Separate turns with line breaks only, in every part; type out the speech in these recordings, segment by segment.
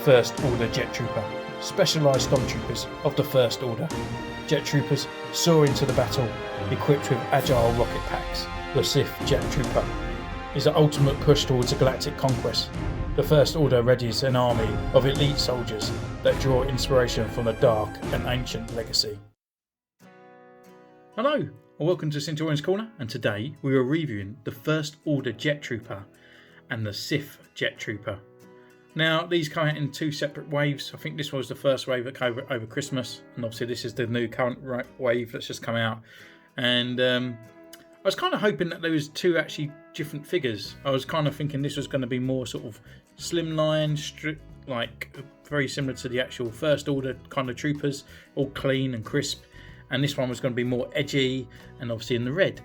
First Order Jet Trooper, specialised stormtroopers of the First Order. Jet Troopers soar into the battle equipped with agile rocket packs. The Sith Jet Trooper is the ultimate push towards a galactic conquest. The First Order readies an army of elite soldiers that draw inspiration from a dark and ancient legacy. Hello and welcome to Centurion's Corner, and today we are reviewing the First Order Jet Trooper and the Sith Jet Trooper. Now these come out in two separate waves. I think this was the first wave that came over Christmas, and obviously this is the new current wave that's just come out. And I was kind of hoping that there was two actually different figures. I was kind of thinking this was going to be more sort of slimline, like very similar to the actual First Order kind of troopers, all clean and crisp. And this one was going to be more edgy and obviously in the red.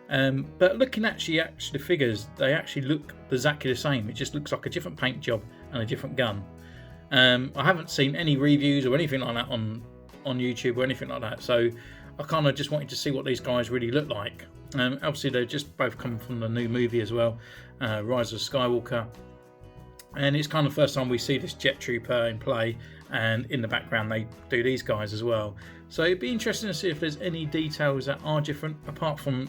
But looking at the figures, they actually look exactly the same. It just looks like a different paint job and a different gun. I haven't seen any reviews or anything like that on YouTube or anything like that, so I kind of just wanted to see what these guys really look like. Obviously they're just both coming from the new movie as well, Rise of Skywalker, and it's kind of the first time we see this Jet Trooper in play, and in the background they do these guys as well. So it'd be interesting to see if there's any details that are different, apart from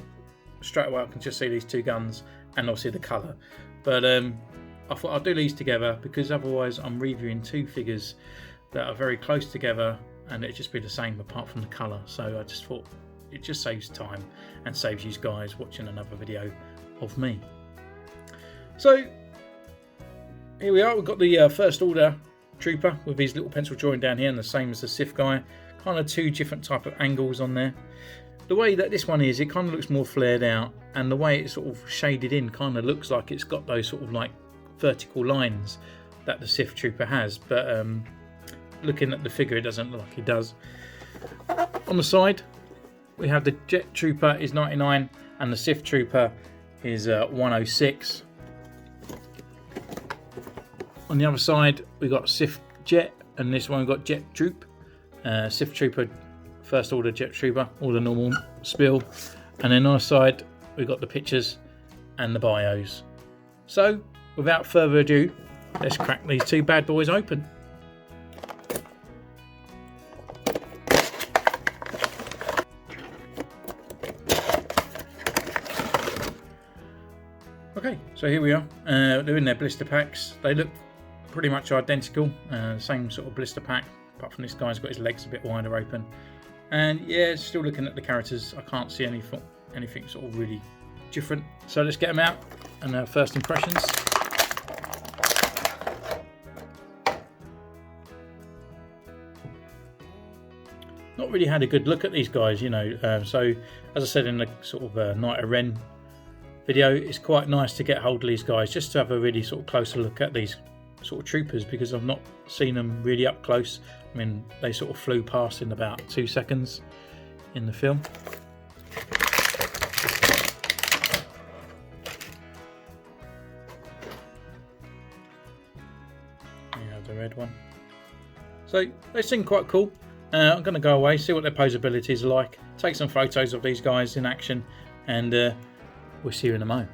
straight away I can just see these two guns and obviously the colour. But I thought I'd do these together because otherwise I'm reviewing two figures that are very close together and it'd just be the same apart from the colour. So I just thought it just saves time and saves you guys watching another video of me. So here we are, we've got the First Order Trooper with his little pencil drawing down here, and the same as the Sith guy. Kind of two different type of angles on there. The way that this one is, it kind of looks more flared out, and the way it's sort of shaded in kind of looks like it's got those sort of like vertical lines that the Sith Trooper has, but looking at the figure it doesn't look like it does. On the side we have the Jet Trooper is 99 and the Sith Trooper is 106. On the other side we've got Sith Jet, and this one we've got Jet Troop. Sith Trooper, First Order Jet Trooper, all the normal spiel. And then on the side we've got the pictures and the bios. So without further ado, let's crack these two bad boys open. Okay, so here we are. They're in their blister packs. They look pretty much identical, same sort of blister pack, apart from this guy's got his legs a bit wider open. And yeah, still looking at the characters, I can't see anything sort of really different. So let's get them out and our first impressions. Not really had a good look at these guys, you know. So as I said in the sort of Night of Ren video, it's quite nice to get hold of these guys just to have a really sort of closer look at these sort of troopers, because I've not seen them really up close. I mean, they sort of flew past in about 2 seconds in the film. You have the red one. So they seem quite cool. I'm going to go away, see what their pose abilities are like, take some photos of these guys in action, and we'll see you in a moment.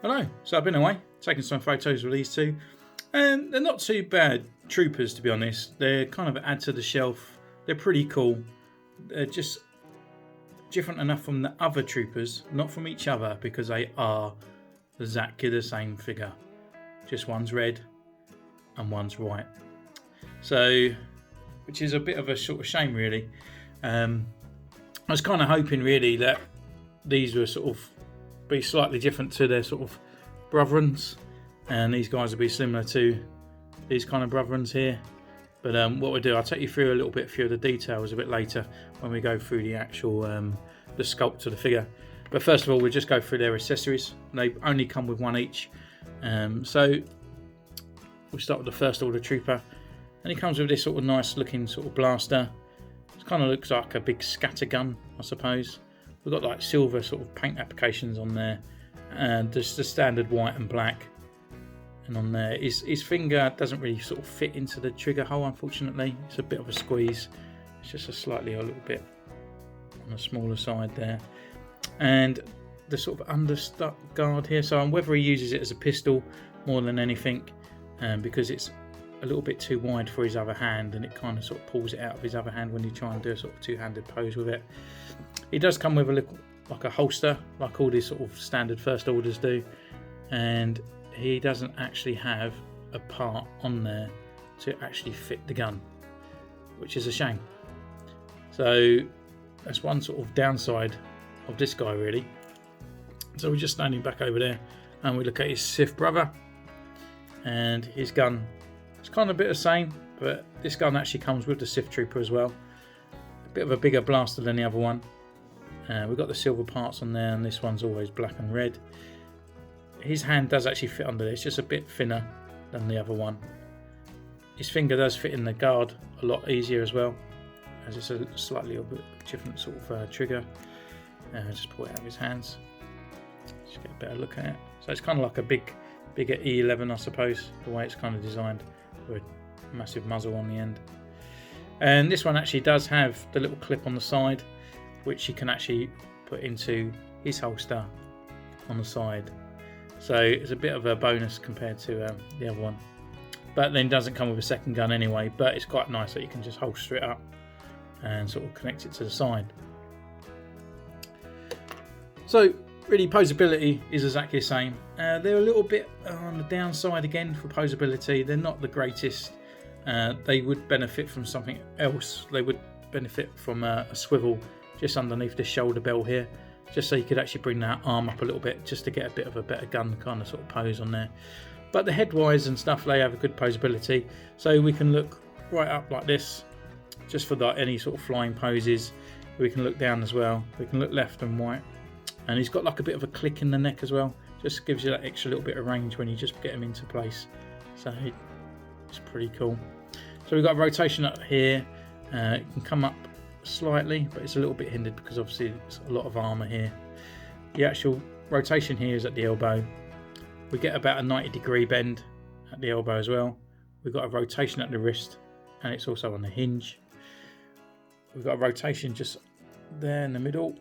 Hello, so I've been away, taking some photos with these two, and they're not too bad troopers, to be honest. They're kind of add to the shelf. They're pretty cool. They're just different enough from the other troopers, not from each other, because they are exactly the same figure. Just one's red and one's white. So, which is a bit of a sort of shame, really. I was kind of hoping, really, that these were sort of be slightly different to their sort of brethrens, and these guys will be similar to these kind of brethrens here. But what we'll do, I'll take you through a little bit, few of the details a bit later when we go through the actual the sculpt of the figure. But first of all, we'll just go through their accessories. They only come with one each. So we'll start with the First Order Trooper, and he comes with this sort of nice looking sort of blaster. It kind of looks like a big scatter gun, I suppose. We've got like silver sort of paint applications on there, and just the standard white and black. And on there, his finger doesn't really sort of fit into the trigger hole, unfortunately. It's a bit of a squeeze. It's just a little bit on the smaller side there. And the sort of understuck guard here, so whether he uses it as a pistol more than anything, because it's a little bit too wide for his other hand, and it kind of sort of pulls it out of his other hand when you try and do a sort of two-handed pose with it. It does come with a little, like a holster, like all these sort of standard first orders do, and he doesn't actually have a part on there to actually fit the gun, which is a shame. So that's one sort of downside of this guy, really. So we're just standing back over there, and we look at his Sith brother, and his gun. It's kind of a bit the same, but this gun actually comes with the Sith Trooper as well. A bit of a bigger blaster than the other one. We've got the silver parts on there, and this one's always black and red. His hand does actually fit under there. It's just a bit thinner than the other one. His finger does fit in the guard a lot easier as well, as it's a slightly bit different sort of trigger. Just pull it out of his hands. Just get a better look at it. So it's kind of like a bigger E11, I suppose, the way it's kind of designed, with a massive muzzle on the end. And this one actually does have the little clip on the side, which you can actually put into his holster on the side. So it's a bit of a bonus compared to the other one. But then doesn't come with a second gun anyway, but it's quite nice that you can just holster it up and sort of connect it to the side. So really, posability is exactly the same. They're a little bit on the downside again for posability. They're not the greatest. They would benefit from something else. They would benefit from a swivel just underneath the shoulder bell here, just so you could actually bring that arm up a little bit, just to get a bit of a better gun kind of sort of pose on there. But the headwise and stuff, they have a good posability. So we can look right up like this, just for like any sort of flying poses. We can look down as well. We can look left and right. And he's got like a bit of a click in the neck as well. Just gives you that extra little bit of range when you just get him into place. So it's pretty cool. So we've got a rotation up here. It can come up slightly, but it's a little bit hindered because obviously it's a lot of armour here. The actual rotation here is at the elbow. We get about a 90-degree bend at the elbow as well. We've got a rotation at the wrist, and it's also on the hinge. We've got a rotation just there in the middle.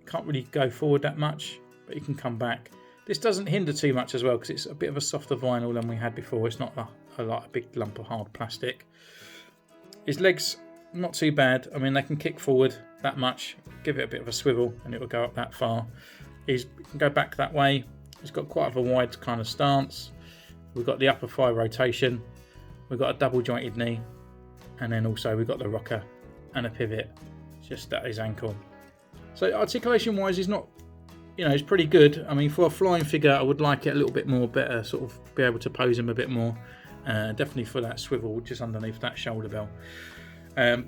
Can't really go forward that much, but you can come back. This doesn't hinder too much as well, because it's a bit of a softer vinyl than we had before. It's not like a big lump of hard plastic. His legs, not too bad. I mean, they can kick forward that much, give it a bit of a swivel, and it will go up that far. He can go back that way. He's got quite a wide kind of stance. We've got the upper thigh rotation. We've got a double jointed knee, and then also we've got the rocker and a pivot just at his ankle. So articulation wise, he's not, he's pretty good. I mean, for a flying figure, I would like it a little bit more better, sort of be able to pose him a bit more. Definitely for that swivel just underneath that shoulder bell.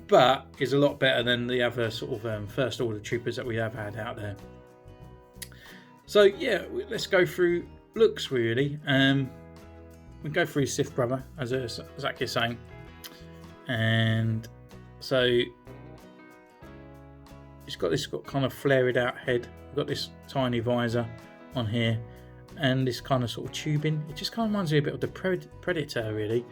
But is a lot better than the other sort of first order troopers that we have had out there. So yeah, let's go through looks really. We go through his Sith brother, as exactly the same. And so he's got this kind of flared out head. We've got this tiny visor on here, and this kind of sort of tubing. It just kind of reminds me a bit of the Predator, really.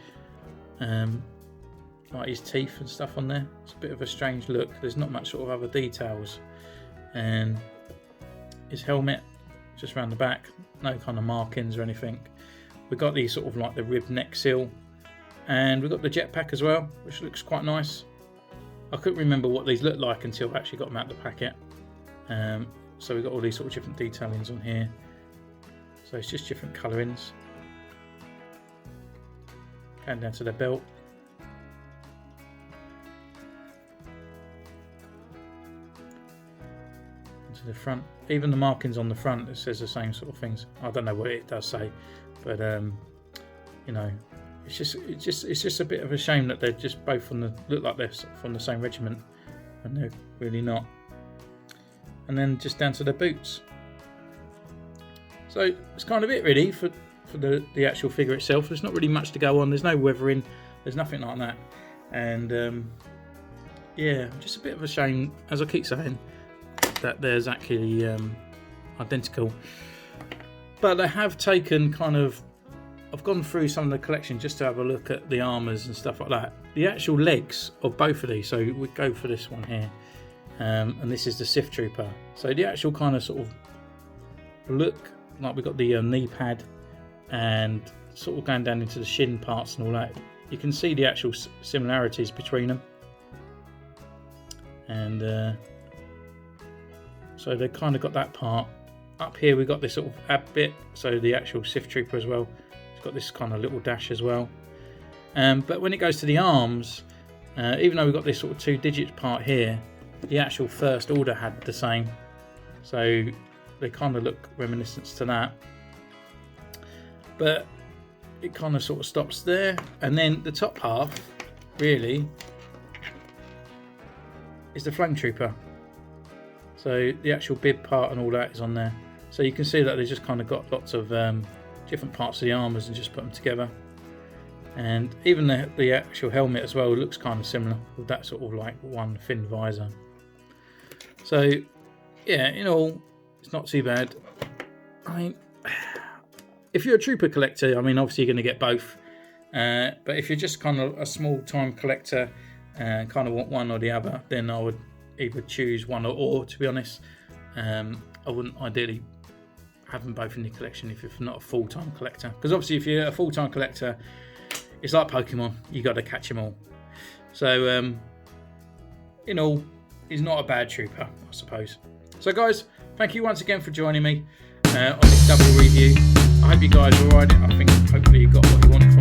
Like his teeth and stuff on there. It's a bit of a strange look. There's not much sort of other details. And his helmet, just around the back, no kind of markings or anything. We've got these sort of like the ribbed neck seal, and we've got the jetpack as well, which looks quite nice. I couldn't remember what these looked like until I actually got them out of the packet. So we've got all these sort of different detailings on here. So it's just different colourings. Going down to the belt. To the front. Even the markings on the front, it says the same sort of things. I don't know what it does say, but it's just a bit of a shame that they're just both look like they're from the same regiment, and they're really not. And then just down to the boots. So it's kind of it really for the actual figure itself. There's not really much to go on. There's no weathering. There's nothing like that. And yeah, just a bit of a shame, as I keep saying, that there's actually identical. But they have taken kind of, I've gone through some of the collection just to have a look at the armours and stuff like that. The actual legs of both of these, so we go for this one here, and this is the Sith Trooper. So the actual kind of sort of look, like we've got the knee pad and sort of going down into the shin parts and all that. You can see the actual similarities between them. And so they kind of got that part. Up here we've got this sort of ab bit, so the actual Sith Trooper as well. It's got this kind of little dash as well. But when it goes to the arms, even though we've got this sort of 2 digit part here, the actual First Order had the same. So they kind of look reminiscent to that. But it kind of sort of stops there. And then the top half, really, is the Flame Trooper. So the actual bib part and all that is on there. So you can see that they just kind of got lots of different parts of the armours and just put them together. And even the actual helmet as well looks kind of similar, with that sort of like one thin visor. So yeah, in all, it's not too bad. I mean, if you're a trooper collector, I mean, obviously you're going to get both. But if you're just kind of a small time collector and kind of want one or the other, then I would either choose one or to be honest. I wouldn't ideally have them both in your collection if you're not a full-time collector. Because obviously if you're a full-time collector, it's like Pokemon, you got to catch them all. So in all, he's not a bad trooper, I suppose. So guys, thank you once again for joining me on this double review. I hope you guys are alright. I think hopefully you got what you wanted